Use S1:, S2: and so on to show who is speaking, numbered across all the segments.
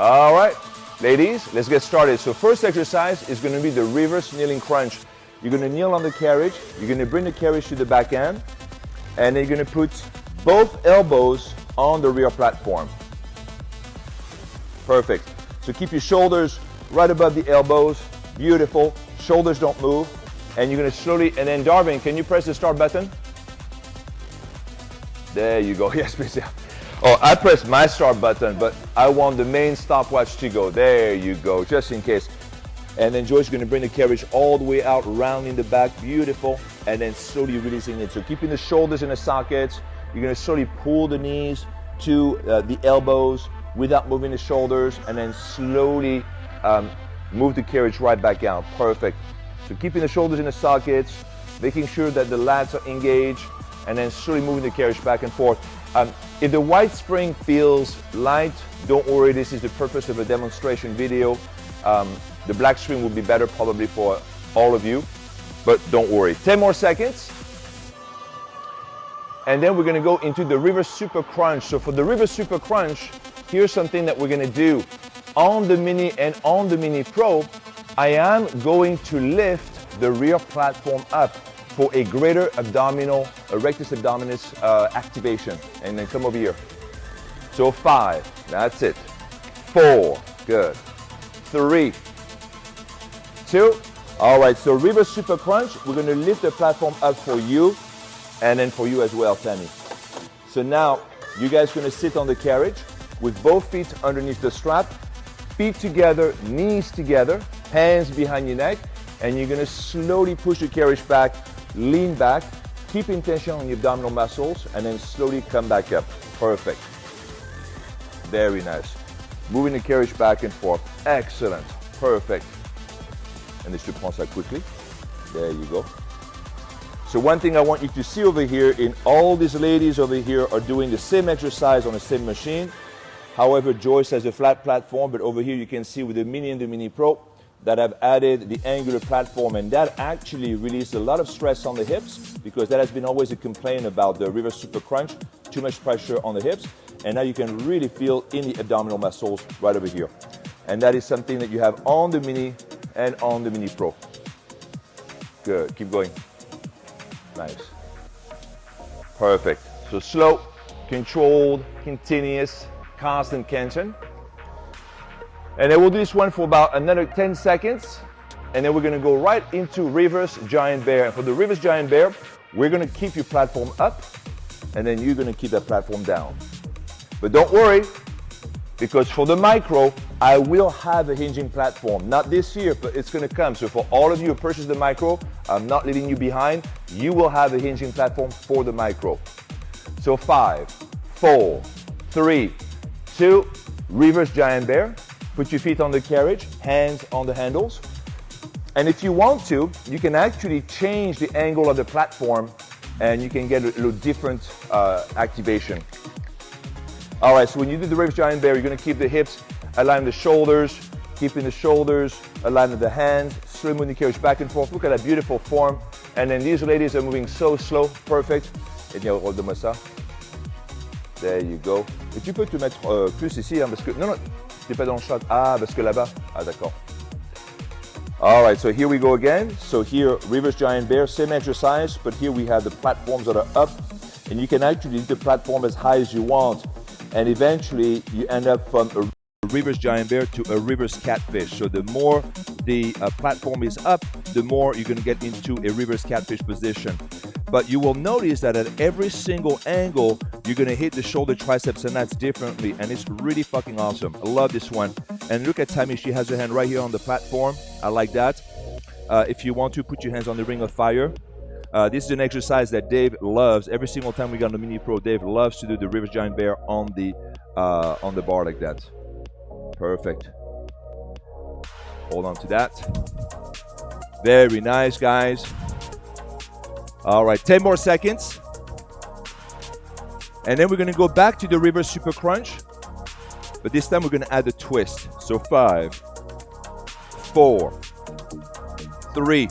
S1: All right, ladies, let's get started. So first exercise is going to be the reverse kneeling crunch. You're going to kneel on the carriage. You're going to bring the carriage to the back end, and then you're going to put both elbows on the rear platform. Perfect. So keep your shoulders right above the elbows. Beautiful. Shoulders don't move. And you're going to slowly, and then Darwin, can you press the start button? There you go. Yes, please. Yeah. Oh, I pressed my start button, but I want the main stopwatch to go. There you go, just in case. And then Joy's going to bring the carriage all the way out, rounding the back. Beautiful. And then slowly releasing it. So keeping the shoulders in the sockets. You're going to slowly pull the knees to the elbows without moving the shoulders, and then slowly move the carriage right back out. Perfect. So keeping the shoulders in the sockets, making sure that the lats are engaged, and then slowly moving the carriage back and forth. If the white spring feels light, don't worry, this is the purpose of a demonstration video. The black spring will be better probably for all of you, but don't worry. 10 more seconds. And then we're going to go into the reverse super crunch. So for the reverse super crunch, here's something that we're going to do. On the Mini and on the Mini Pro, I am going to lift the rear platform up for a greater abdominal, rectus abdominis activation. And then come over here. So 5, that's it. 4, good. 3, 2, all right, so reverse super crunch, we're going to lift the platform up for you, and then for you as well, Tammy. So now, you guys are going to sit on the carriage with both feet underneath the strap, feet together, knees together, hands behind your neck, and you're going to slowly push the carriage back, lean back, keeping tension on your abdominal muscles, and then slowly come back up. Perfect. Very nice. Moving the carriage back and forth. Excellent. Perfect. And je prends ça quickly. There you go. So one thing I want you to see over here, in all these ladies over here are doing the same exercise on the same machine. However, Joyce has a flat platform, but over here you can see with the Mini and the Mini Pro that I've added the angular platform, and that actually released a lot of stress on the hips, because that has been always a complaint about the reverse super crunch, too much pressure on the hips, and now you can really feel in the abdominal muscles right over here. And that is something that you have on the Mini and on the Mini Pro. Good, keep going. Nice. Perfect. So slow, controlled, continuous, constant tension. And then we'll do this one for about another 10 seconds. And then we're going to go right into reverse giant bear. And for the reverse giant bear, we're going to keep your platform up, and then you're going to keep that platform down. But don't worry, because for the micro, I will have a hinging platform. Not this year, but it's going to come. So for all of you who purchase the micro, I'm not leaving you behind. You will have a hinging platform for the micro. So 5, 4, 3, 2, reverse giant bear. Put your feet on the carriage, hands on the handles. And if you want to, you can actually change the angle of the platform, and you can get a little different activation. All right, so when you do the reverse giant bear, you're going to keep the hips aligned with the shoulders, keeping the shoulders aligned with the hands, slowly moving the carriage back and forth. Look at that beautiful form. And then these ladies are moving so slow, perfect. Et bien, redonne-moi ça. There you go. Et tu peux te mettre plus ici, hein, parce que non, t'es pas dans le shot. Ah, parce que là-bas. Ah, d'accord. All right, so here we go again. So here, reverse giant bear, same exercise, but here we have the platforms that are up, and you can actually do the platform as high as you want. And eventually, you end up from a reverse giant bear to a reverse catfish. So the more the platform is up, the more you're going to get into a reverse catfish position. But you will notice that at every single angle, you're going to hit the shoulder, triceps, and lats differently. And it's really fucking awesome. I love this one. And look at Tammy. She has her hand right here on the platform. I like that. If you want to, put your hands on the ring of fire. This is an exercise that Dave loves. Every single time we go on the Mini Pro, Dave loves to do the reverse giant bear on the bar like that. Perfect. Hold on to that. Very nice, guys. All right, 10 more seconds. And then we're going to go back to the reverse super crunch. But this time we're going to add a twist. So 5, 4, 3,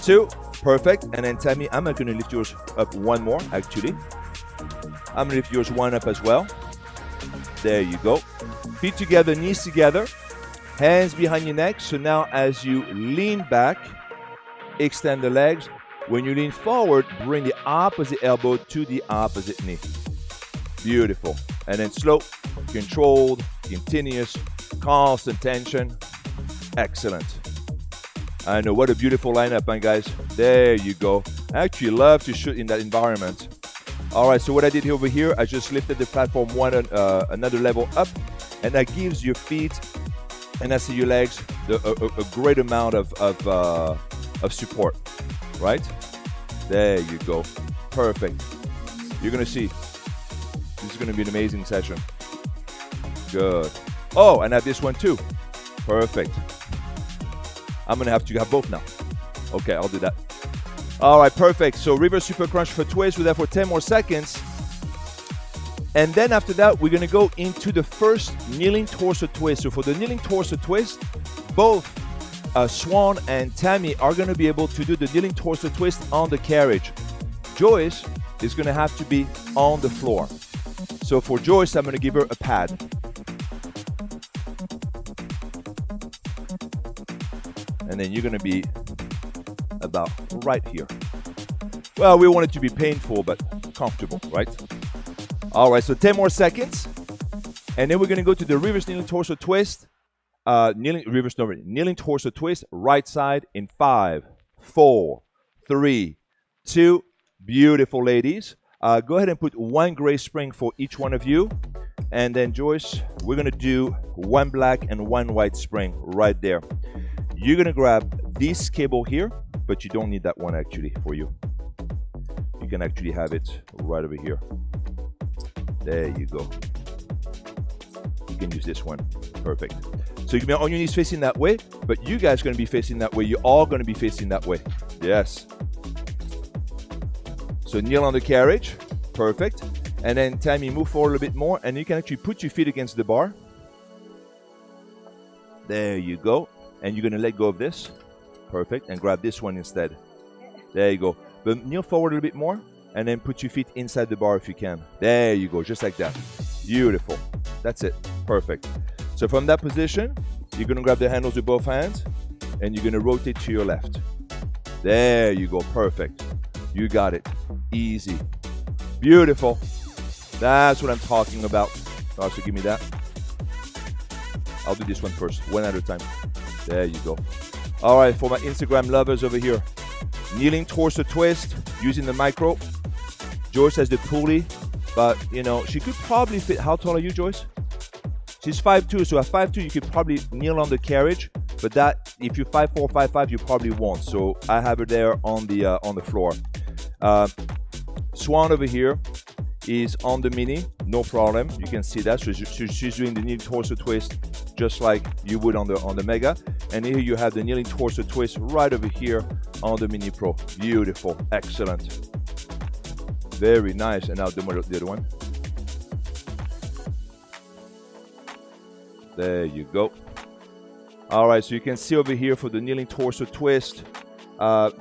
S1: 2. Perfect. And then Tammy, I'm not going to lift yours up one more, actually. I'm going to lift yours one up as well. There you go. Feet together, knees together, hands behind your neck. So now as you lean back, extend the legs. When you lean forward, bring the opposite elbow to the opposite knee. Beautiful. And then slow, controlled, continuous, constant tension. Excellent. I know, what a beautiful lineup, man, guys. There you go. I actually love to shoot in that environment. All right, so what I did over here, I just lifted the platform another level up, and that gives your feet and I see your legs a great amount of support, right? There you go. Perfect. You're gonna see. This is gonna be an amazing session. Good. Oh, and I have this one too. Perfect. I'm gonna have to have both now. Okay, I'll do that. All right, perfect. So reverse super crunch for twist. We're there for 10 more seconds. And then after that, we're gonna go into the first kneeling torso twist. So for the kneeling torso twist, both Swan and Tammy are gonna be able to do the kneeling torso twist on the carriage. Joyce is gonna have to be on the floor. So for Joyce, I'm gonna give her a pad. And then you're gonna be about right here. Well, we want it to be painful, but comfortable, right? All right, so 10 more seconds. And then we're gonna go to the reverse kneeling torso twist. Kneeling torso twist, right side in 5, 4, 3, 2. Beautiful, ladies. Go ahead and put one gray spring for each one of you. And then Joyce, we're gonna do one black and one white spring right there. You're gonna grab this cable here, but you don't need that one actually for you. You can actually have it right over here. There you go. You can use this one. Perfect. So you can be on your knees facing that way, but you guys are gonna be facing that way. You're all gonna be facing that way. Yes. So kneel on the carriage. Perfect. And then Tammy, move forward a little bit more, and you can actually put your feet against the bar. There you go. And you're gonna let go of this. Perfect. And grab this one instead. There you go. But kneel forward a little bit more, and then put your feet inside the bar if you can. There you go, just like that. Beautiful. That's it. Perfect. So from that position, you're gonna grab the handles with both hands, and you're gonna rotate to your left. There you go. Perfect. You got it. Easy. Beautiful. That's what I'm talking about. Also, give me that. I'll do this one first, one at a time. There you go. All right, for my Instagram lovers over here, kneeling torso twist using the micro. Joyce has the pulley, but you know, she could probably fit. How tall are you, Joyce? She's 5'2", so at 5'2", you could probably kneel on the carriage, but that, if you're 5'4", 5'5", you probably won't. So I have her there on the floor. Swan over here is on the mini, no problem. You can see that. So she's doing the kneeling torso twist just like you would on the Mega. And here you have the kneeling torso twist right over here on the Mini Pro. Beautiful, excellent, very nice. And now the other one. There you go. All right, so you can see over here for the kneeling torso twist.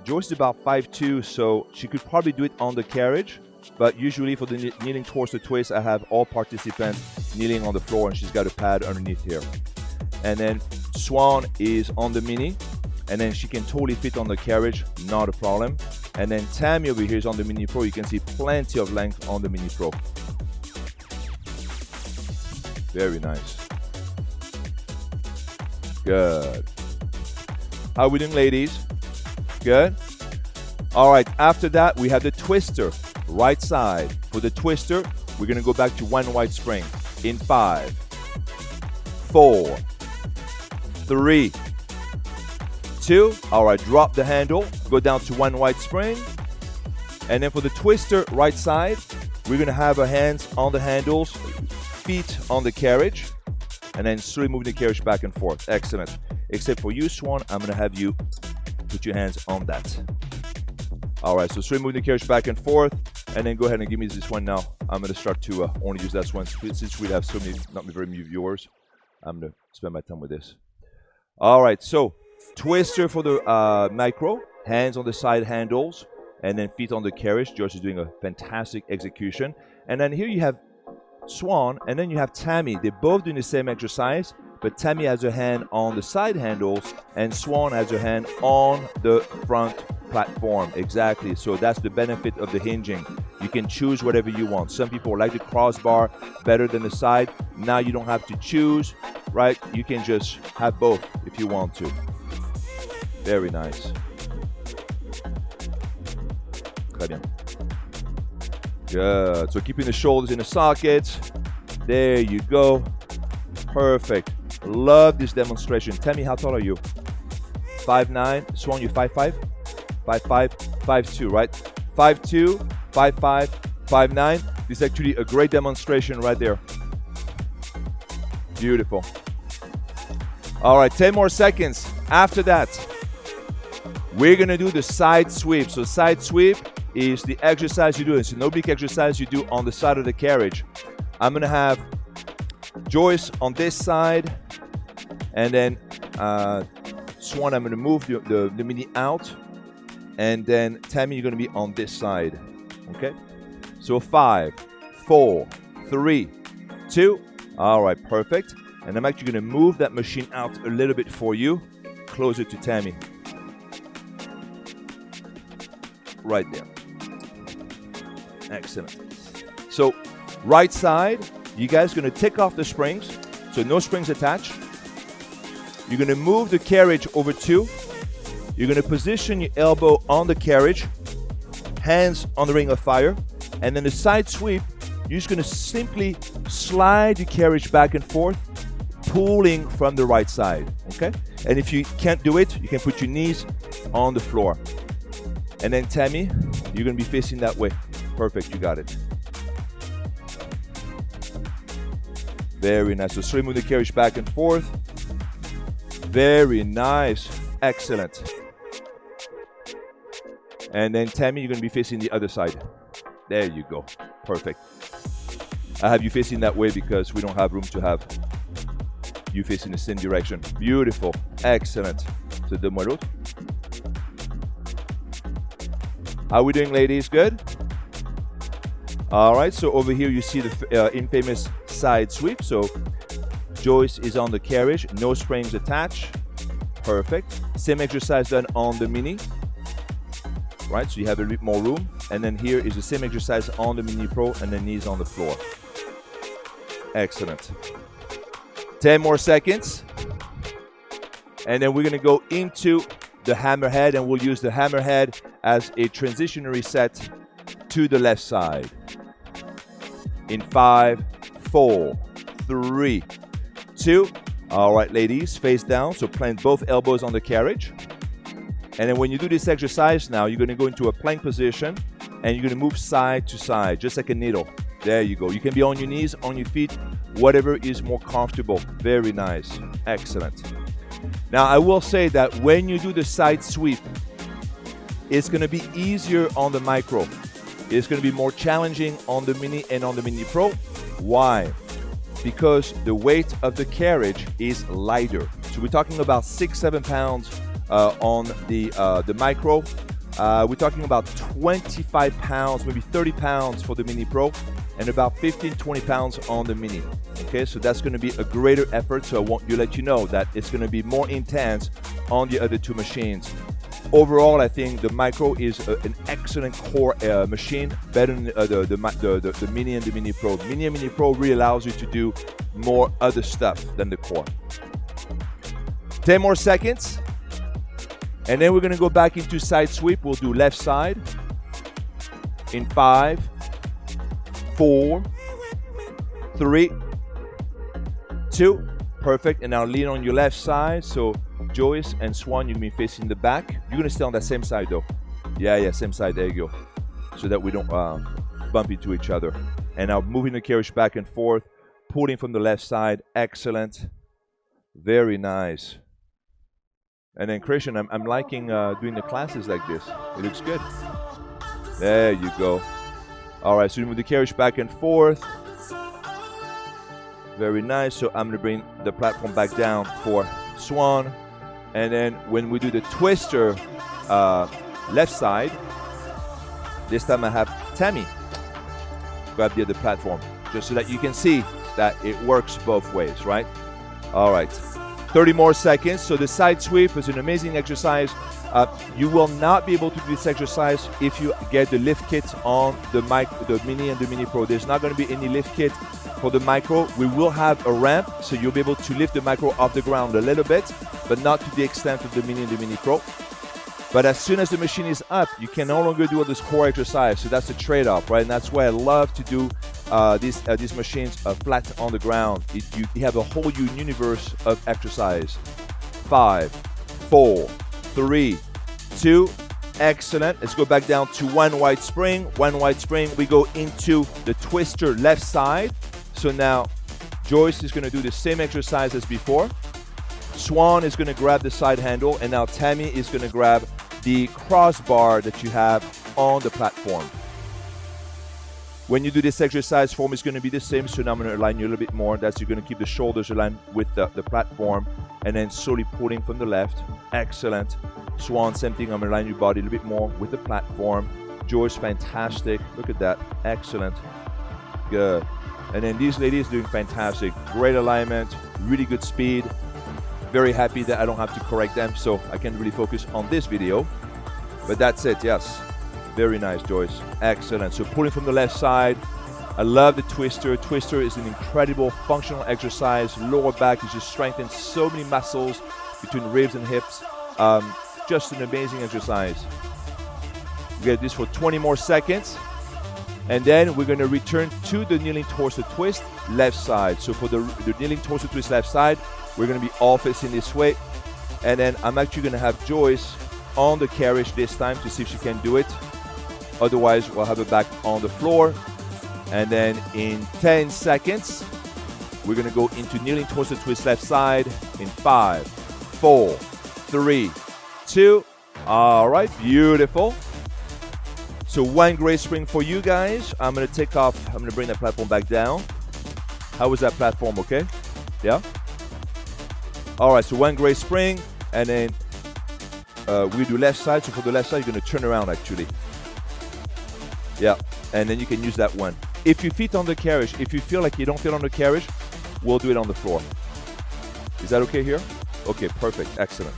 S1: Joyce is about 5'2", so she could probably do it on the carriage. But usually for the kneeling torso twist, I have all participants kneeling on the floor, and she's got a pad underneath here. And then Swan is on the mini, and then she can totally fit on the carriage, not a problem. And then Tammy over here is on the Mini Pro. You can see plenty of length on the Mini Pro. Very nice. Good. How are we doing, ladies? Good. All right, after that, we have the twister, right side. For the twister, we're gonna go back to one white spring in 5, 4, 3, 2. All right, drop the handle, go down to one white spring. And then for the twister, right side, we're gonna have our hands on the handles, feet on the carriage, and then slowly move the carriage back and forth. Excellent. Except for you, Swan, I'm gonna have you put your hands on that. All right, so slowly move the carriage back and forth, and then go ahead and give me this one now. I'm gonna start to only use that one since we have so many, not very many viewers. I'm gonna spend my time with this. All right, so twister for the micro, hands on the side handles, and then feet on the carriage. George is doing a fantastic execution. And then here you have Swan, and then you have Tammy. They're both doing the same exercise, but Tammy has her hand on the side handles and Swan has her hand on the front platform. Exactly. So that's the benefit of the hinging. You can choose whatever you want. Some people like the crossbar better than the side. Now you don't have to choose, right? You can just have both if you want to. Very nice. Très bien. Good. So keeping the shoulders in the sockets. There you go. Perfect. Love this demonstration. Tell me, how tall are you? 5'9". Swan, you 5'5"? 5'5", 5'2", right? 5'2", 5'5", 5'9". This is actually a great demonstration right there. Beautiful. All right, 10 more seconds. After that, we're gonna do the side sweep. So side sweep is the exercise you do. It's an oblique exercise you do on the side of the carriage. I'm gonna have Joyce on this side, and then Swan, I'm gonna move the mini out, and then Tammy, you're gonna be on this side, okay? So 5, 4, 3, 2, all right, perfect. And I'm actually gonna move that machine out a little bit for you, closer to Tammy. Right there. Excellent. So right side, you guys are gonna take off the springs, so no springs attached. You're gonna move the carriage over 2. You're gonna position your elbow on the carriage, hands on the ring of fire, and then the side sweep, you're just gonna simply slide the carriage back and forth, pulling from the right side, okay? And if you can't do it, you can put your knees on the floor. And then Tammy, you're gonna be facing that way. Perfect, you got it. Very nice. So slowly move the carriage back and forth. Very nice. Excellent. And then Tammy, you're gonna be facing the other side. There you go. Perfect. I have you facing that way because we don't have room to have you facing the same direction. Beautiful. Excellent. So donne-moi l'autre. How are we doing, ladies? Good? All right, so over here you see the infamous side sweep. So Joyce is on the carriage, no springs attached. Perfect. Same exercise done on the Mini. Right, so you have a bit more room. And then here is the same exercise on the Mini Pro, and then knees on the floor. Excellent. 10 more seconds. And then we're gonna go into the hammerhead, and we'll use the hammerhead as a transitionary set to the left side. In 5, 4, 3, 2. All right, ladies, face down. So plant both elbows on the carriage. And then when you do this exercise now, you're gonna go into a plank position, and you're gonna move side to side, just like a needle. There you go. You can be on your knees, on your feet, whatever is more comfortable. Very nice. Excellent. Now, I will say that when you do the side sweep, it's gonna be easier on the Micro. It's gonna be more challenging on the Mini and on the Mini Pro. Why? Because the weight of the carriage is lighter. So we're talking about 6-7 pounds on the Micro. We're talking about 25 pounds, maybe 30 pounds for the Mini Pro, and about 15-20 pounds on the Mini. Okay, so that's going to be a greater effort. So I want to let you know that it's going to be more intense on the other two machines. Overall, I think the Micro is an excellent core machine, better than the Mini and the Mini Pro. Mini and Mini Pro really allows you to do more other stuff than the core. 10 more seconds. And then we're going to go back into side sweep. We'll do left side in 5, 4, 3, 2. Perfect. And now lean on your left side. So Joyce and Swan, you're going to be facing the back. You're going to stay on that same side though. Yeah, same side. There you go. So that we don't bump into each other. And now moving the carriage back and forth, pulling from the left side. Excellent. Very nice. And then Christian, I'm liking doing the classes like this. It looks good. There you go. All right, so you move the carriage back and forth. Very nice. So I'm going to bring the platform back down for Swan. And then when we do the twister left side, this time I have Tammy grab the other platform. just so that you can see that it works both ways, right? All right, 30 more seconds. So the side sweep is an amazing exercise. You will not be able to do this exercise if you get the lift kit on the Mini and the Mini Pro. There's not going to be any lift kit for the Micro. We will have a ramp, so you'll be able to lift the Micro off the ground a little bit, but not to the extent of the Mini and the Mini Pro. But as soon as the machine is up, you can no longer do all this core exercise. So that's the trade-off, right? And that's why I love to do these machines flat on the ground. You have a whole new universe of exercise. 5, 4, 3, 2, excellent. Let's go back down to one wide spring. One wide spring, we go into the twister left side. So now Joyce is gonna do the same exercise as before. Swan is gonna grab the side handle, and now Tammy is gonna grab the crossbar that you have on the platform. When you do this exercise, form is gonna be the same, so now I'm gonna align you a little bit more. That's you're gonna keep the shoulders aligned with the platform, and then slowly pulling from the left. Excellent. Swan, same thing, I'm gonna align your body a little bit more with the platform. Joyce, fantastic. Look at that, excellent. Good. And then these ladies doing fantastic. Great alignment, really good speed. Very happy that I don't have to correct them, so I can really focus on this video. But that's it, yes. Very nice, Joyce. Excellent. So pulling from the left side. I love the twister. Twister is an incredible functional exercise. Lower back is just strengthens so many muscles between ribs and hips. Just an amazing exercise. We get this for 20 more seconds. And then we're gonna return to the kneeling torso twist, left side. So for the kneeling torso twist left side, we're gonna be all facing this way. And then I'm actually gonna have Joyce on the carriage this time to see if she can do it. Otherwise, we'll have her back on the floor. And then in 10 seconds, we're gonna go into kneeling torso twist left side in 5, 4, 3, 2. All right, beautiful. So one great spring for you guys. I'm gonna take off, I'm gonna bring that platform back down. How was that platform, okay? Yeah? All right, so one great spring, and then we do left side. So for the left side, you're gonna turn around actually. Yeah, and then you can use that one. If you fit on the carriage, if you feel like you don't fit on the carriage, we'll do it on the floor. Is that okay here? Okay, perfect, excellent.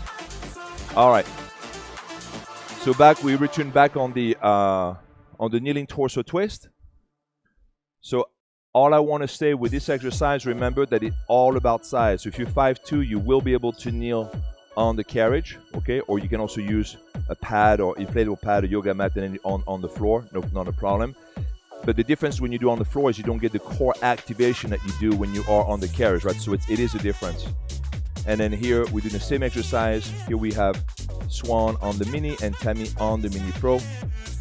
S1: All right. So we return back on the kneeling torso twist. So all I want to say with this exercise, remember that it's all about size. So if you're 5'2", you will be able to kneel on the carriage, okay? Or you can also use a pad or inflatable pad or yoga mat and then on the floor, no, not a problem. But the difference when you do on the floor is you don't get the core activation that you do when you are on the carriage, right? So it is a difference. And then here we do the same exercise. Here we have Swan on the Mini and Tammy on the Mini Pro.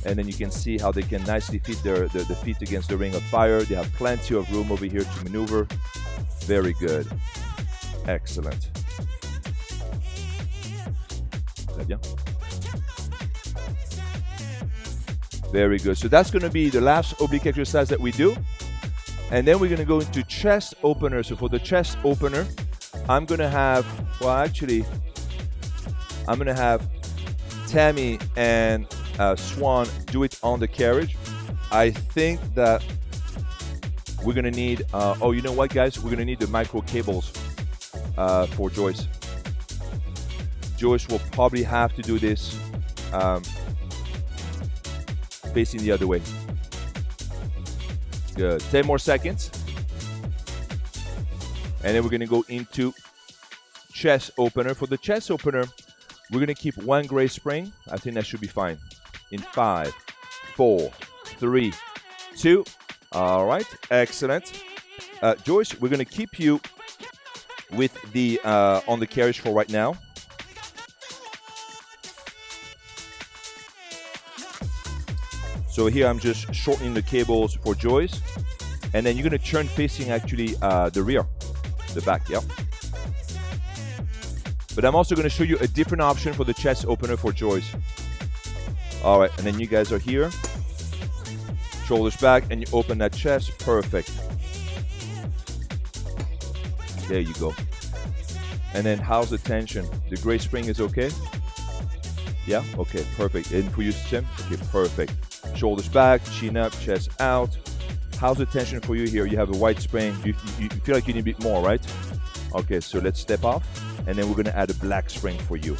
S1: And then you can see how they can nicely fit the feet against the ring of fire. They have plenty of room over here to maneuver. Very good. Excellent. Très bien. Very good. So that's going to be the last oblique exercise that we do. And then we're going to go into chest opener. So for the chest opener, I'm going to have, well, actually, I'm going to have Tammy and Swan do it on the carriage. I think that we're going to need, oh, you know what, guys? We're going to need the micro cables for Joyce. Joyce will probably have to do this facing the other way. Good. 10 more seconds. And then we're going to go into chest opener. For the chest opener, we're going to keep one gray spring. I think that should be fine. In 5, 4, 3, 2. All right. Excellent. Joyce, we're going to keep you with the on the carriage for right now. So here I'm just shortening the cables for Joyce. And then you're going to turn facing actually the rear, the back, yeah. But I'm also going to show you a different option for the chest opener for Joyce. All right, and then you guys are here. Shoulders back, and you open that chest. Perfect. There you go. And then how's the tension? The gray spring is okay? Yeah? Okay, perfect. And for you, Tim? Okay, perfect. Shoulders back, chin up, chest out. How's the tension for you here? You have a wide spring. You feel like you need a bit more, right? Okay, so let's step off, and then we're gonna add a black spring for you.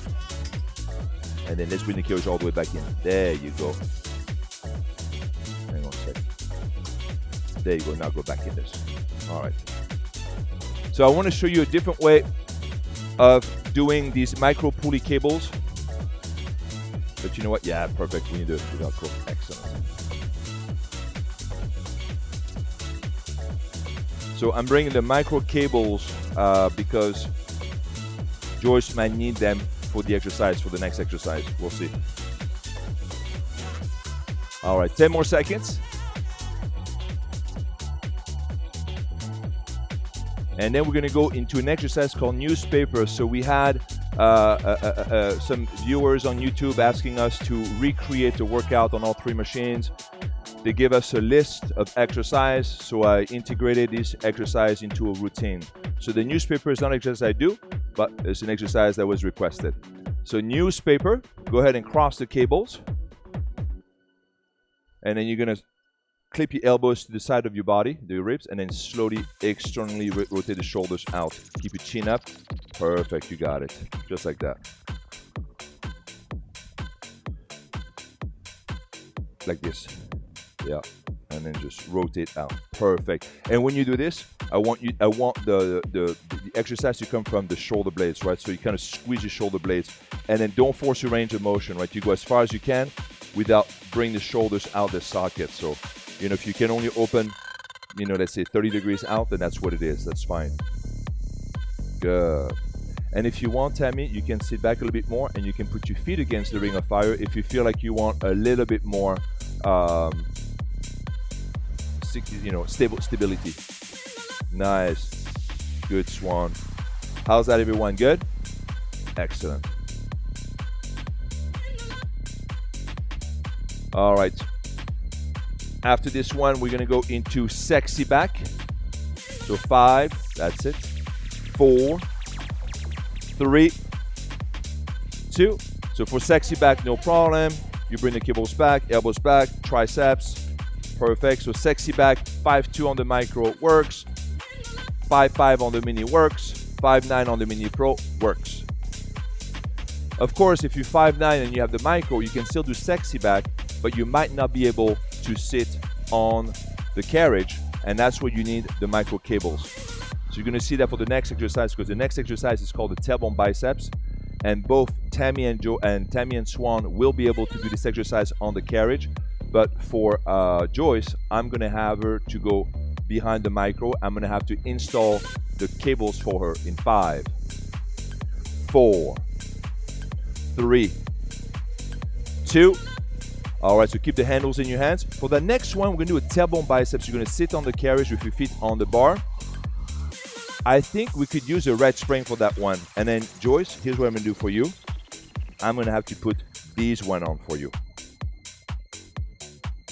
S1: And then let's bring the carriage all the way back in. There you go. Hang on a second. There you go, now go back in this. All right. So I wanna show you a different way of doing these micro pulley cables. But you know what? Yeah, perfect. We need to do it without cool. Excellent. So I'm bringing the micro cables because Joyce might need them for the exercise, for the next exercise. We'll see. All right, 10 more seconds. And then we're gonna go into an exercise called newspaper. So we had some viewers on YouTube asking us to recreate a workout on all 3 machines. They give us a list of exercise, so I integrated this exercise into a routine. So the newspaper is not an exercise I do, but it's an exercise that was requested. So newspaper, go ahead and cross the cables. And then you're gonna clip your elbows to the side of your body, the ribs, and then slowly externally rotate the shoulders out. Keep your chin up. Perfect, you got it. Just like that. Like this. Yeah, and then just rotate out. Perfect. And when you do this, I want the exercise to come from the shoulder blades, right? So you kind of squeeze your shoulder blades, and then don't force your range of motion, right? You go as far as you can without bringing the shoulders out the socket. So, you know, if you can only open, you know, let's say 30 degrees out, then that's what it is. That's fine. Good. And if you want, Tammy, you can sit back a little bit more, and you can put your feet against the ring of fire if you feel like you want a little bit more stability. Nice. Good, Swan. How's that, everyone? Good? Excellent. All right. After this one, we're gonna go into sexy back. So 5, that's it. 4, 3, 2. So for sexy back, no problem. You bring the cables back, elbows back, triceps. Perfect. So sexy back, 5-2 on the micro works. 5-5 on the mini works. 5-9 on the mini pro works. Of course, if you're 5'9" and you have the micro, you can still do sexy back, but you might not be able to sit on the carriage, and that's where you need the micro cables. So you're gonna see that for the next exercise, because the next exercise is called the tailbone biceps, and both Tammy and Swan will be able to do this exercise on the carriage. But for Joyce, I'm gonna have her to go behind the micro. I'm gonna have to install the cables for her in 5, 4, 3, 2. All right, so keep the handles in your hands. For the next one, we're gonna do a tailbone biceps. You're gonna sit on the carriage with your feet on the bar. I think we could use a red spring for that one. And then Joyce, here's what I'm gonna do for you. I'm gonna have to put these one on for you.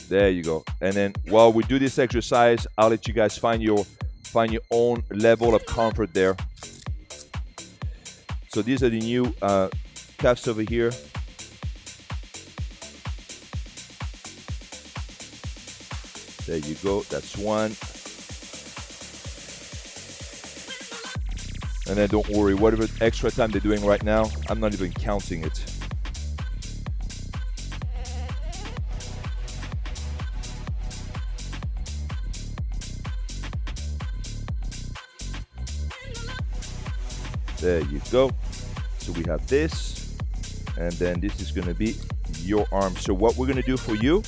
S1: There you go. And then while we do this exercise, I'll let you guys find your own level of comfort there. So these are the new cuffs over here. There you go. That's one. And then don't worry, whatever extra time they're doing right now, I'm not even counting it. There you go. So we have this, and then this is gonna be your arm. So what we're gonna do for you,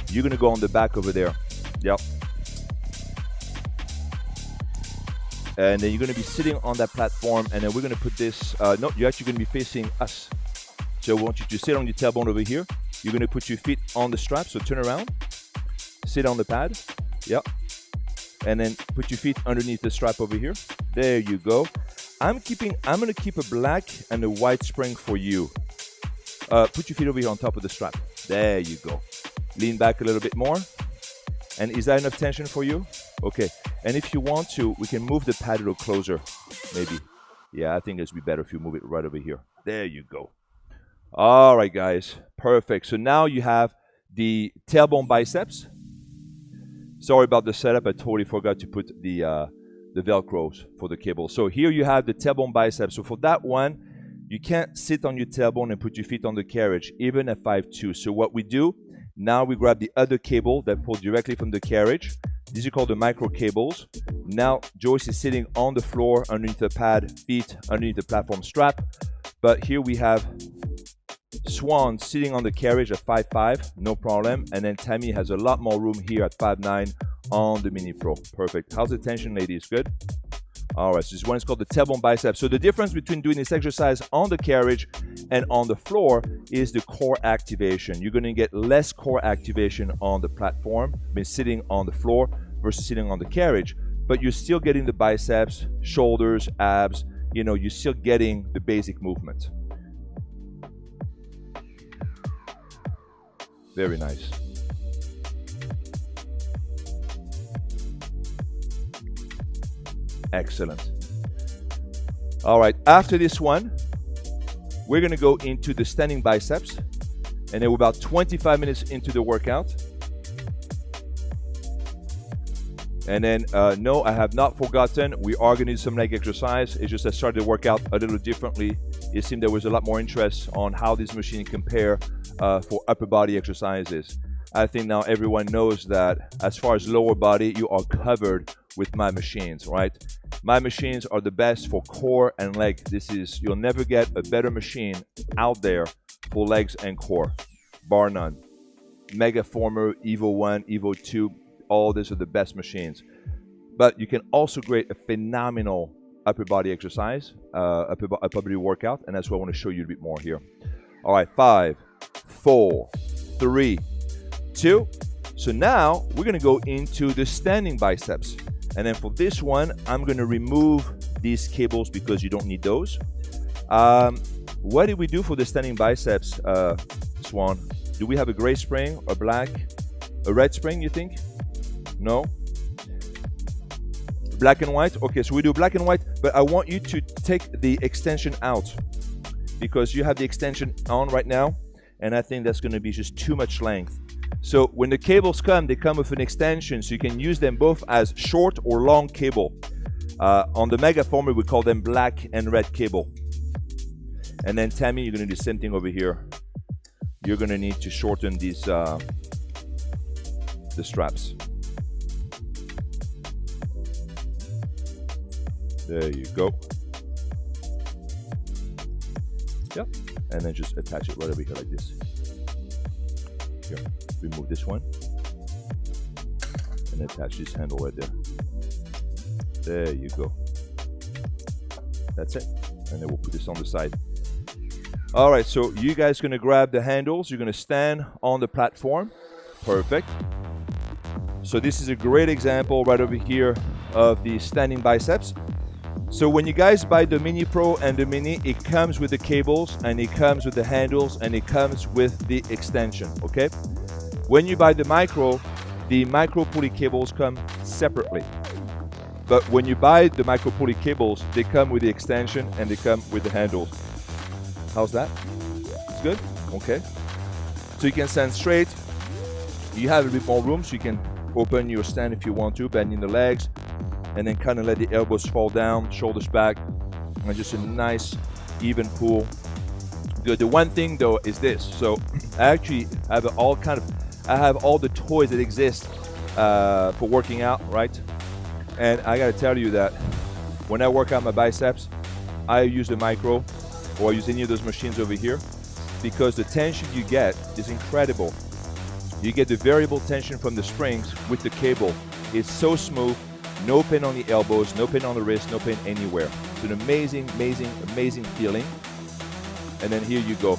S1: you're gonna go on the back over there. Yep. And then you're gonna be sitting on that platform, and then we're gonna put this, no, you're actually gonna be facing us. So I want you to sit on your tailbone over here. You're gonna put your feet on the strap, so turn around, sit on the pad, yep. And then put your feet underneath the strap over here. There you go. I'm gonna keep a black and a white spring for you. Put your feet over here on top of the strap. There you go. Lean back a little bit more. And is that enough tension for you? Okay. And if you want to, we can move the pad a little closer, maybe. Yeah, I think it's be better if you move it right over here. There you go. All right, guys. Perfect. So now you have the tailbone biceps. Sorry about the setup. I totally forgot to put the Velcros for the cable. So here you have the tailbone bicep. So for that one, you can't sit on your tailbone and put your feet on the carriage, even at 5'2". So what we do, now we grab the other cable that pulls directly from the carriage. These are called the micro cables. Now Joyce is sitting on the floor underneath the pad, feet underneath the platform strap. But here we have Swan sitting on the carriage at 5'5", no problem. And then Tammy has a lot more room here at 5'9" on the Mini Pro. Perfect. How's the tension, ladies? Good? All right, so this one is called the tailbone bicep. So the difference between doing this exercise on the carriage and on the floor is the core activation. You're gonna get less core activation on the platform, sitting on the floor versus sitting on the carriage, but you're still getting the biceps, shoulders, abs, you know, you're still getting the basic movement. Very nice. Excellent. All right, after this one, we're gonna go into the standing biceps, and then we're about 25 minutes into the workout. And then, no, I have not forgotten, we are gonna do some leg exercise. It's just I started the workout a little differently. It seemed there was a lot more interest on how this machine compare for upper body exercises. I think now everyone knows that as far as lower body, you are covered with my machines, right? My machines are the best for core and leg. You'll never get a better machine out there for legs and core, bar none. Megaformer, Evo 1, Evo 2, all these are the best machines. But you can also create a phenomenal upper body exercise, upper body workout, and that's what I want to show you a bit more here. All right, 5, 4, 3, 2. So now we're gonna go into the standing biceps. And then for this one, I'm gonna remove these cables because you don't need those. What did we do for the standing biceps, Swan? Do we have a gray spring, a black, a red spring, you think? No? Black and white? Okay, so we do black and white, but I want you to take the extension out because you have the extension on right now, and I think that's gonna be just too much length. So when the cables come, they come with an extension, so you can use them both as short or long cable. On the Megaformer, we call them black and red cable. And then Tammy, you're gonna do the same thing over here. You're gonna need to shorten these the straps. There you go. Yep. And then just attach it right over here like this. Here, remove this one. And attach this handle right there. There you go. That's it. And then we'll put this on the side. All right, so you guys gonna grab the handles. You're gonna stand on the platform. Perfect. So this is a great example right over here of the standing biceps. So when you guys buy the Mini Pro and the Mini, it comes with the cables and it comes with the handles and it comes with the extension, okay? When you buy the Micro pulley cables come separately. But when you buy the micro pulley cables, they come with the extension and they come with the handles. How's that? It's good? Okay. So you can stand straight. You have a bit more room, so you can open your stand if you want to, bending the legs, and then kind of let the elbows fall down, shoulders back, and just a nice even pull. Good. The one thing though is this. So I actually have all the toys that exist for working out, right? And I gotta tell you that when I work out my biceps, I use the Micro or I use any of those machines over here because the tension you get is incredible. You get the variable tension from the springs with the cable. It's so smooth, no pain on the elbows, no pain on the wrist, no pain anywhere. It's an amazing, amazing, amazing feeling. And then here you go.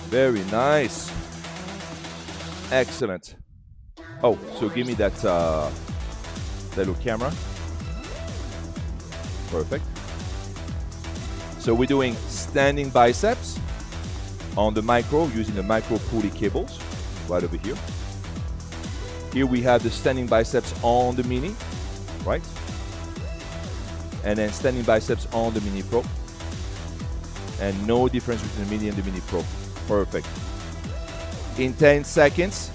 S1: Very nice. Excellent. Oh, so give me that little camera. Perfect. So we're doing standing biceps on the Micro using the micro pulley cables right over here. Here we have the standing biceps on the Mini, right? And then standing biceps on the Mini Pro. And no difference between the Mini and the Mini Pro. Perfect. In 10 seconds,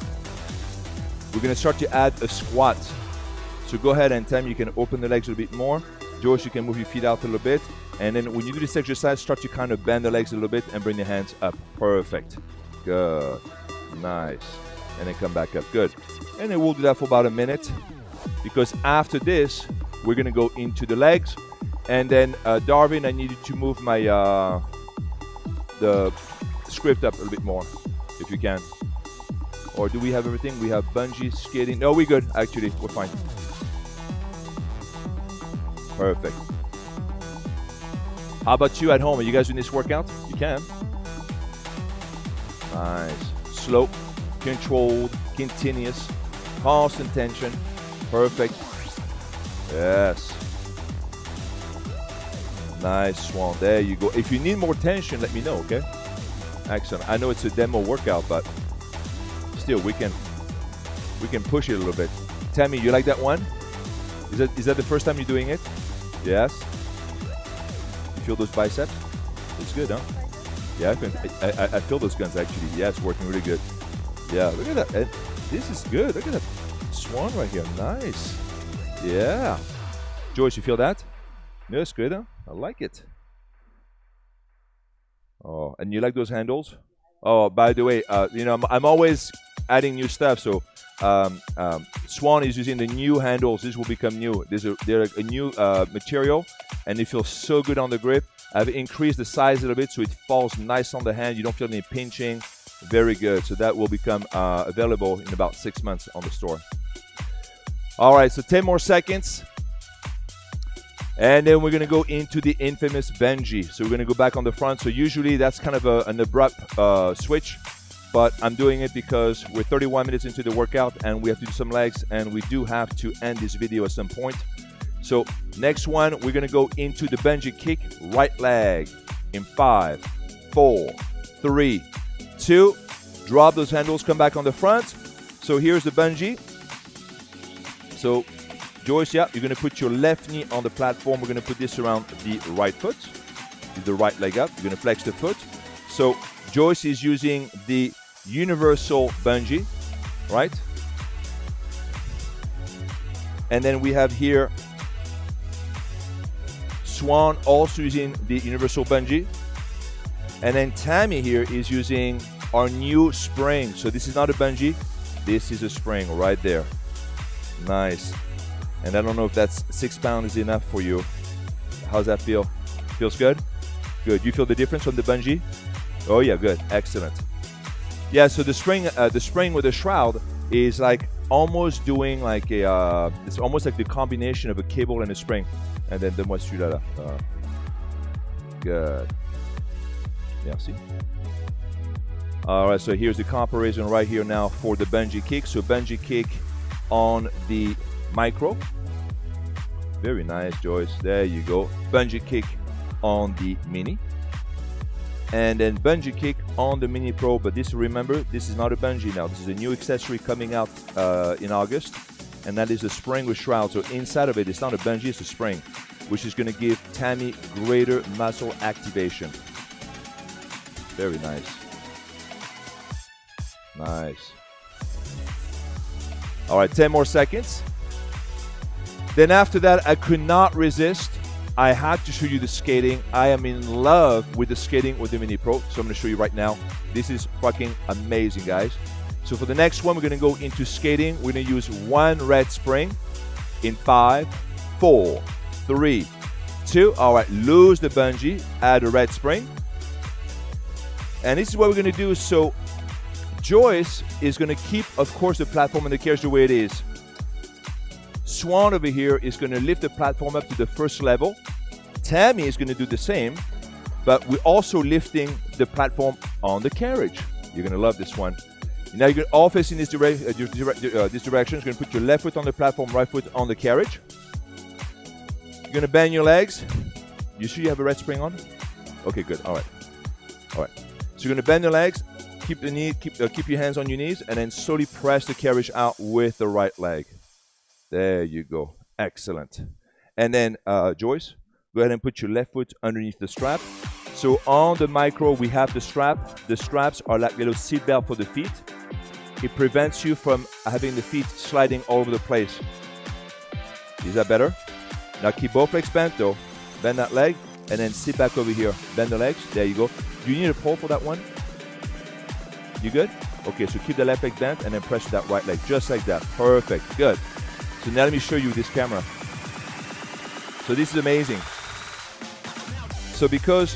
S1: we're gonna start to add a squat. So go ahead and Tam, you can open the legs a little bit more. Joyce, you can move your feet out a little bit. And then when you do this exercise, start to kind of bend the legs a little bit and bring the hands up. Perfect. Good. Nice. And then come back up. Good. And then we'll do that for about a minute, because after this, we're gonna go into the legs. And then Darwin, I needed to move my the script up a little bit more, if you can. Or do we have everything? We have bungee, skating. No, we're good. Actually, we're fine. Perfect. How about you at home? Are you guys doing this workout? You can. Nice. Slow, controlled, continuous, constant tension. Perfect. Yes. Nice, Swan. There you go. If you need more tension, let me know, okay? Excellent. I know it's a demo workout, but still, we can push it a little bit. Tammy, you like that one? Is that the first time you're doing it? Yes. You feel those biceps? It's good, huh? Yeah, I feel those guns actually. Yeah, it's working really good. Yeah, look at that. And this is good. Look at that Swan right here. Nice. Yeah. Joyce, you feel that? No, it's good, huh? I like it. Oh, and you like those handles? Oh, by the way, you know, I'm always adding new stuff. So Swan is using the new handles. This will become new. They're a new material, and they feel so good on the grip. I've increased the size a little bit so it falls nice on the hand. You don't feel any pinching. Very good. So that will become available in about 6 months on the store. All right, so 10 more seconds. And then we're going to go into the infamous bungee. So we're going to go back on the front. So usually that's kind of an abrupt switch, but I'm doing it because we're 31 minutes into the workout and we have to do some legs, and we do have to end this video at some point. So next one, we're going to go into the bungee kick, right leg in 5, 4, 3, 2. Drop those handles, come back on the front. So here's the bungee. So Joyce, yeah, you're going to put your left knee on the platform. We're going to put this around the right foot. Do the right leg up. You're going to flex the foot. So Joyce is using the universal bungee, right? And then we have here Swan also using the universal bungee. And then Tammy here is using our new spring. So this is not a bungee. This is a spring right there. Nice. And I don't know if that's 6 pounds is enough for you. How's that feel? Feels good? Good. You feel the difference from the bungee? Oh yeah, good. Excellent. Yeah, so the spring with the shroud is like almost doing like a, it's almost like the combination of a cable and a spring. And then donne-moi celui-là là. Good. Merci. All right, so here's the comparison right here now for the bungee kick. So bungee kick on the micro. Very nice, Joyce. There you go. Bungee kick on the mini. And then bungee kick on the mini pro. But this, remember, this is not a bungee now. This is a new accessory coming out in August. And that is a spring with shroud. So inside of it, it's not a bungee, it's a spring, which is going to give Tammy greater muscle activation. Very nice. Nice. All right, 10 more seconds. Then after that, I could not resist. I had to show you the skating. I am in love with the skating with the Mini Pro. So I'm going to show you right now. This is fucking amazing, guys. So for the next one, we're going to go into skating. We're going to use one red spring in 5, 4, 3, 2. All right, lose the bungee, add a red spring. And this is what we're going to do. So Joyce is going to keep, of course, the platform and the carriage the way it is. Swan over here is going to lift the platform up to the first level. Tammy is going to do the same, but we're also lifting the platform on the carriage. You're going to love this one. Now you're going to all face in this direction. This direction. You're going to put your left foot on the platform, right foot on the carriage. You're going to bend your legs. You sure you have a red spring on? Okay, good. All right. All right. So you're going to bend your legs. Keep the knee. Keep your hands on your knees, and then slowly press the carriage out with the right leg. There you go. Excellent. And then Joyce, go ahead and put your left foot underneath the strap. So on the micro, we have the strap. The straps are like little seat belt for the feet. It prevents you from having the feet sliding all over the place. Is that better? Now keep both legs bent though. Bend that leg and then sit back over here. Bend the legs. There you go. Do you need a pole for that one? You good? Okay, so keep the left leg bent and then press that right leg. Just like that. Perfect. Good. So now let me show you this camera. So this is amazing. So because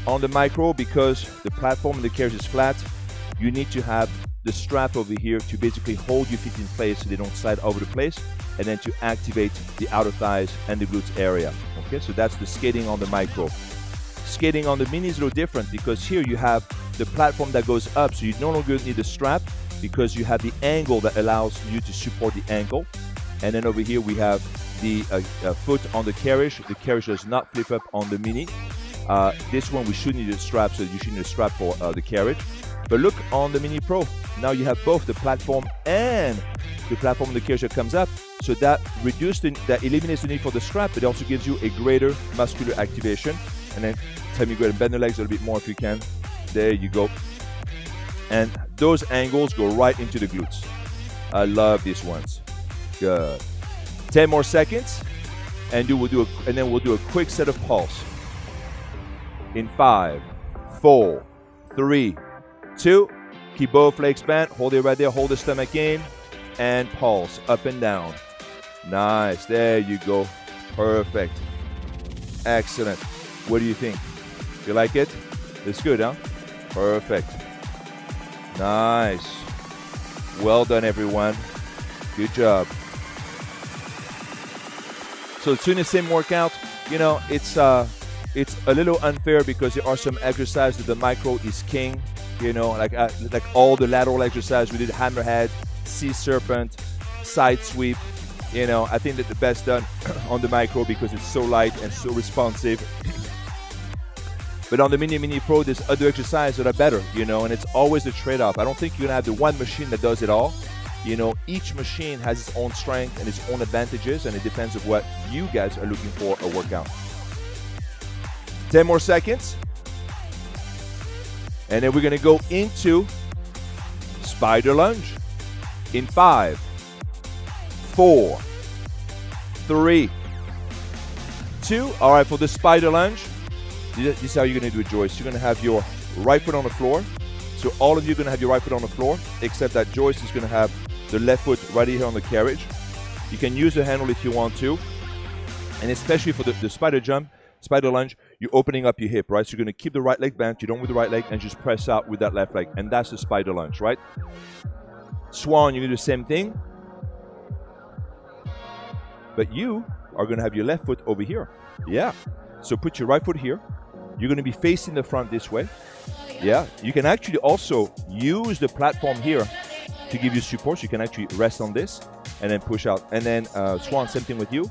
S1: on the micro, because the platform and the carriage is flat, you need to have the strap over here to basically hold your feet in place so they don't slide over the place, and then to activate the outer thighs and the glutes area. Okay, so that's the skating on the micro. Skating on the mini is a little different because here you have the platform that goes up, so you no longer need the strap because you have the angle that allows you to support the ankle. And then over here we have the foot on the carriage. The carriage does not flip up on the mini. This one we should need a strap, so you should need a strap for the carriage. But look on the Mini Pro, now you have both the platform and the platform and the carriage that comes up. So that eliminates the need for the strap, but it also gives you a greater muscular activation. And then tell me, go ahead and bend the legs a little bit more if you can. There you go. And those angles go right into the glutes. I love these ones. Good. 10 more seconds, and then we'll do a quick set of pulse. In 5, 4, 3, 2. Keep both legs bent. Hold it right there. Hold the stomach in, and pulse up and down. Nice. There you go. Perfect. Excellent. What do you think? You like it? It's good, huh? Perfect. Nice. Well done, everyone. Good job. So it's doing the same workout. You know, it's a little unfair because there are some exercises that the micro is king. You know, like all the lateral exercise we did, hammerhead, sea serpent, side sweep. You know, I think that the best done on the micro because it's so light and so responsive. But on the Mini Pro, there's other exercises that are better, you know, and it's always a trade-off. I don't think you're gonna have the one machine that does it all. You know, each machine has its own strength and its own advantages, and it depends on what you guys are looking for a workout. 10 more seconds. And then we're gonna go into spider lunge in 5, 4, 3, 2. All right, for the spider lunge, this is how you're gonna do it, Joyce. You're gonna have your right foot on the floor. So all of you are gonna have your right foot on the floor, except that Joyce is gonna have the left foot right here on the carriage. You can use the handle if you want to. And especially for the spider lunge, you're opening up your hip, right? So you're gonna keep the right leg bent, you don't with the right leg, and just press out with that left leg. And that's the spider lunge, right? Swan, you're gonna do the same thing. But you are gonna have your left foot over here. Yeah. So put your right foot here. You're gonna be facing the front this way. Yeah. You can actually also use the platform here to give you support. So you can actually rest on this and then push out. And then Swan, same thing with you.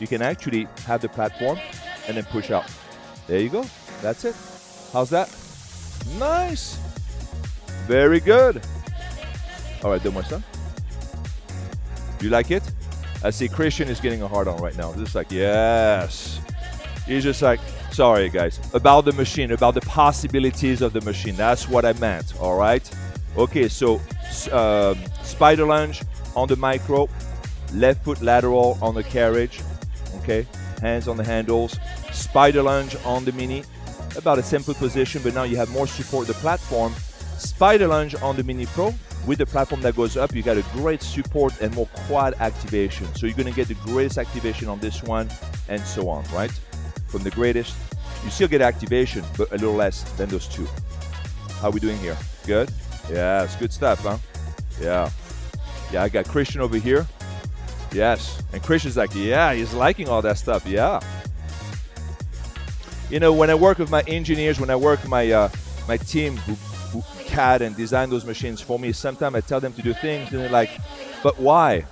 S1: You can actually have the platform and then push out. There you go. That's it. How's that? Nice. Very good. All right, donne-moi ça. Do you like it? I see Christian is getting a hard on right now. Just like, yes. He's just like, sorry guys, about the machine, about the possibilities of the machine. That's what I meant, all right? Okay, so spider lunge on the micro, left foot lateral on the carriage, okay? Hands on the handles. Spider lunge on the mini, about a simple position, but now you have more support the platform. Spider lunge on the Mini Pro, with the platform that goes up, you got a great support and more quad activation. So you're gonna get the greatest activation on this one and so on, right? From the greatest, you still get activation, but a little less than those two. How are we doing here? Good? Yeah, it's good stuff, huh? Yeah. Yeah, I got Christian over here. Yes. And Christian's like, yeah, he's liking all that stuff. Yeah. You know, when I work with my engineers, when I work with my team who CAD and design those machines for me, sometimes I tell them to do things and they're like, but why?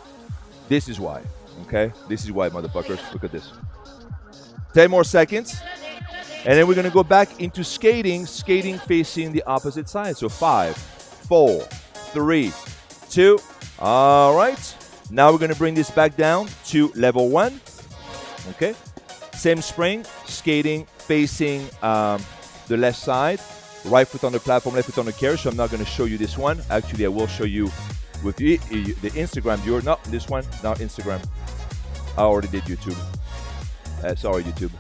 S1: This is why, okay? This is why, motherfuckers. Look at this. 10 more seconds. And then we're gonna go back into skating facing the opposite side. So 5, 4, 3, 2. All right. Now we're gonna bring this back down to level 1. Okay. Same spring, skating facing the left side. right foot on the platform, left foot on the carriage. So I'm not going to show you this one. Actually, I will show you with the Instagram viewer. Not this one, not Instagram. I already did YouTube. Sorry, YouTube.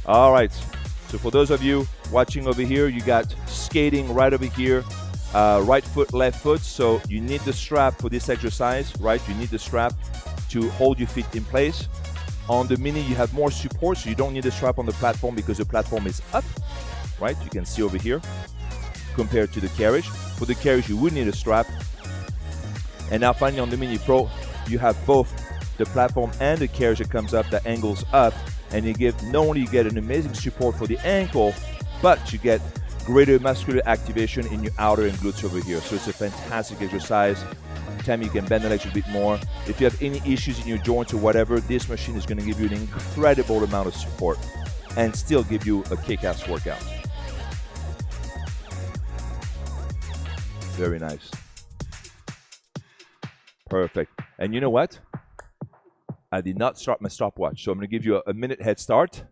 S1: All right. So for those of you watching over here, you got skating right over here. Right foot, left foot. So you need the strap for this exercise, right? You need the strap to hold your feet in place. On the Mini, you have more support, so you don't need the strap on the platform because the platform is up, right? You can see over here compared to the carriage. For the carriage, you would need a strap. And now finally on the Mini Pro, you have both the platform and the carriage that comes up, that angles up, and you get not only you get an amazing support for the ankle, but you get greater muscular activation in your outer and glutes over here. So it's a fantastic exercise. Time you can bend the legs a bit more. If you have any issues in your joints or whatever, this machine is going to give you an incredible amount of support and still give you a kick-ass workout. Very nice. Perfect. And you know what? I did not start my stopwatch, so I'm going to give you a minute head start.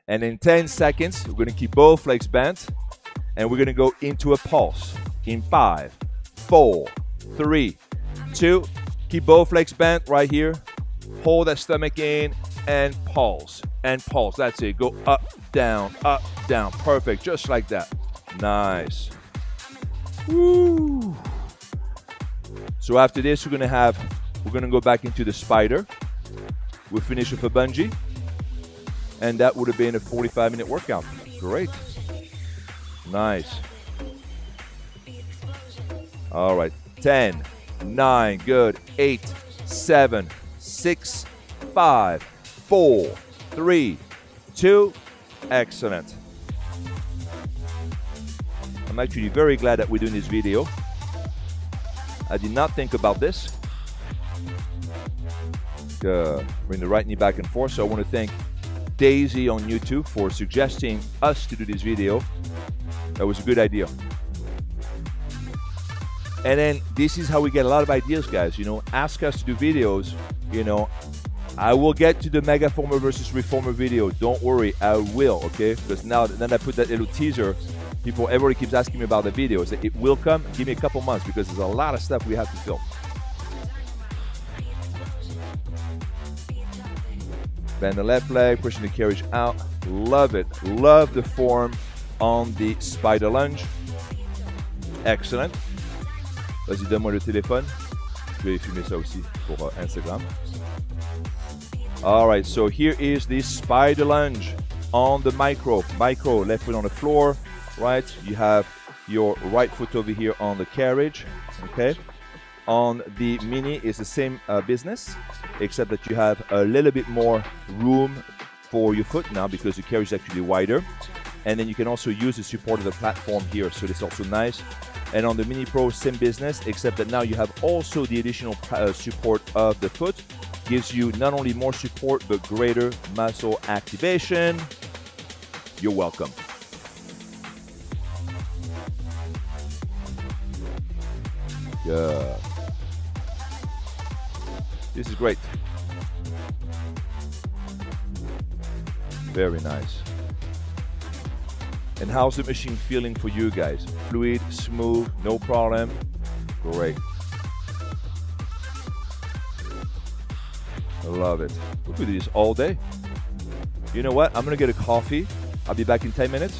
S1: And in 10 seconds, we're going to keep both legs bent, and we're going to go into a pulse in 5, 4, 3, 2. Keep both legs bent right here. Hold that stomach in and pulse. And pulse. That's it. Go up, down, up, down. Perfect. Just like that. Nice. Woo. So after this, we're gonna go back into the spider. We'll finish with a bungee. And that would have been a 45-minute workout. Great. Nice. All right. 10, 9, good. 8, 7, 6, 5, 4, 3, 2, excellent. I'm actually very glad that we're doing this video. I did not think about this. Bring the right knee back and forth. So I want to thank Daisy on YouTube for suggesting us to do this video. That was a good idea. And then this is how we get a lot of ideas, guys. You know, ask us to do videos. You know, I will get to the Microformer versus Reformer video. Don't worry, I will, okay? Because now then I put that little teaser. Everybody keeps asking me about the videos. It will come. Give me a couple months because there's a lot of stuff we have to film. Bend the left leg, pushing the carriage out. Love it. Love the form on the spider lunge. Excellent. Vas-y, donne-moi le téléphone. Je vais filmer ça aussi pour Instagram. All right, so here is the spider lunge on the micro. Micro, left foot on the floor, right? You have your right foot over here on the carriage, okay? On the Mini, it's the same business, except that you have a little bit more room for your foot now because the carriage is actually wider. And then you can also use the support of the platform here, so that's also nice. And on the Mini Pro, same business, except that now you have also the additional support of the foot. Gives you not only more support, but greater muscle activation. You're welcome. Good. This is great. Very nice. And how's the machine feeling for you guys? Fluid, smooth, no problem? Great. I love it. We could do this all day. You know what? I'm gonna get a coffee. I'll be back in 10 minutes.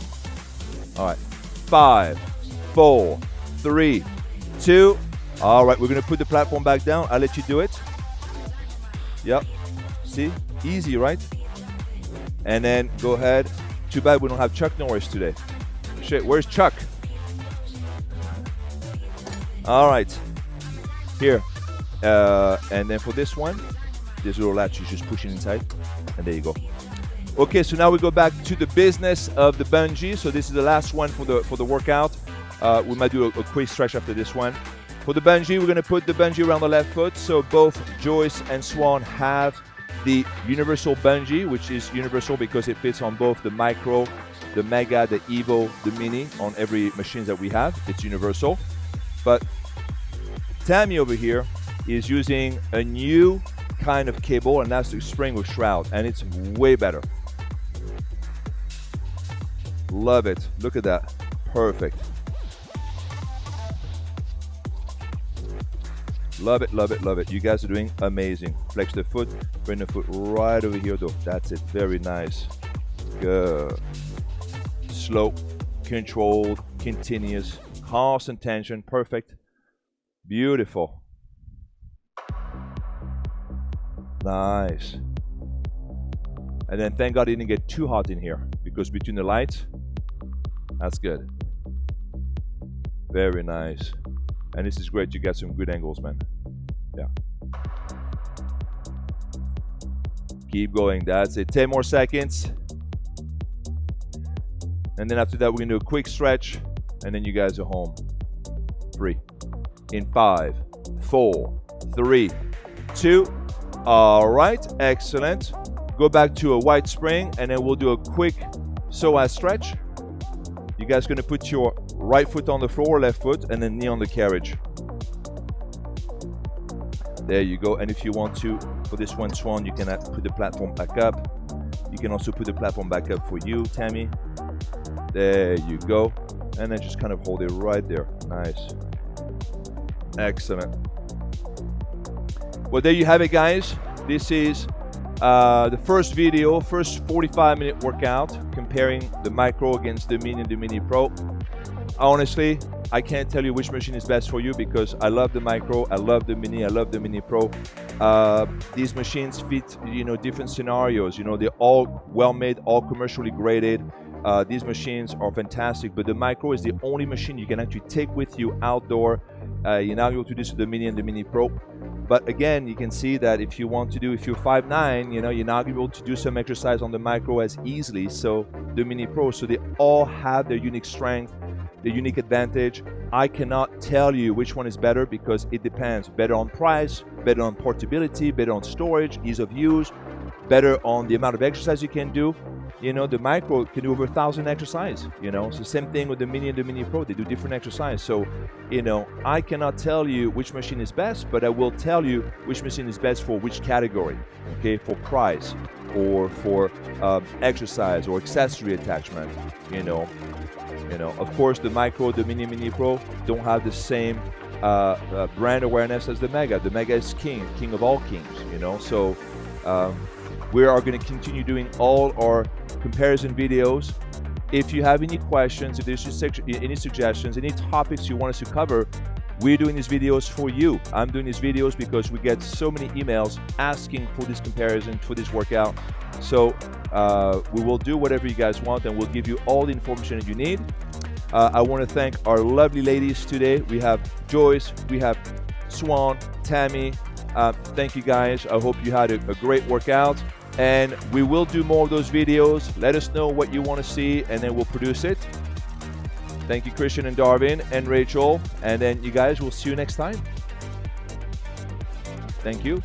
S1: All right. 5, 4, 3, 2. All right, we're gonna put the platform back down. I'll let you do it. Yep. See? Easy, right? And then go ahead. Too bad we don't have Chuck Norris today. Shit, where's Chuck? All right. Here. And then for this one, this little latch you just push it inside. And there you go. Okay, so now we go back to the business of the bungee. So this is the last one for the workout. We might do a quick stretch after this one. For the bungee, we're gonna put the bungee around the left foot. So both Joyce and Swan have the universal bungee, which is universal because it fits on both the Micro, the Mega, the Evo, the Mini, on every machine that we have. It's universal. But Tammy over here is using a new kind of cable, and that's the spring with shroud, and it's way better. Love it. Look at that. Perfect. Love it, love it, love it. You guys are doing amazing. Flex the foot, bring the foot right over here though. That's it, very nice. Good. Slow, controlled, continuous, constant tension, perfect. Beautiful. Nice. And then thank God it didn't get too hot in here, because between the lights, that's good. Very nice. And this is great, you get some good angles, man. Yeah. Keep going, that's it. 10 more seconds. And then after that, we're gonna do a quick stretch, and then you guys are home. 3. In 5, 4, 3, 2. All right, excellent. Go back to a wide spring, and then we'll do a quick psoas stretch. You guys gonna put your right foot on the floor, left foot, and then knee on the carriage. There you go. And if you want to, for this one, Swan, you can put the platform back up. You can also put the platform back up for you, Tammy. There you go. And then just kind of hold it right there. Nice. Excellent. Well, there you have it, guys. This is the first video, first 45-minute workout comparing the Micro against the Mini and the Mini Pro. Honestly, I can't tell you which machine is best for you, because I love the Micro, I love the Mini, I love the Mini Pro. These machines fit, different scenarios. They're all well-made, all commercially graded. These machines are fantastic, but the Micro is the only machine you can actually take with you outdoor. You're not able to do this with the Mini and the Mini Pro. But again, you can see that if you're 5'9", you're not able to do some exercise on the Micro as easily. So the Mini Pro, so they all have their unique strength, their unique advantage. I cannot tell you which one is better, because it depends. Better on price, better on portability, better on storage, ease of use, better on the amount of exercise you can do. The Micro can do over 1,000 exercise. It's the same thing with the Mini and the Mini Pro. They do different exercise. So, I cannot tell you which machine is best, but I will tell you which machine is best for which category. Okay, for price, or for exercise or accessory attachment. Of course, the Micro, the Mini Pro don't have the same brand awareness as the Mega. The Mega is king of all kings. So. We are going to continue doing all our comparison videos. If you have any questions, if there's any suggestions, any topics you want us to cover, we're doing these videos for you. I'm doing these videos because we get so many emails asking for this comparison, for this workout. So we will do whatever you guys want, and we'll give you all the information that you need. I want to thank our lovely ladies today. We have Joyce, we have Swan, Tammy. Thank you guys. I hope you had a great workout. And we will do more of those videos. Let us know what you want to see, and then we'll produce it. Thank you, Christian and Darwin and Rachel. And then you guys, will see you next time. Thank you.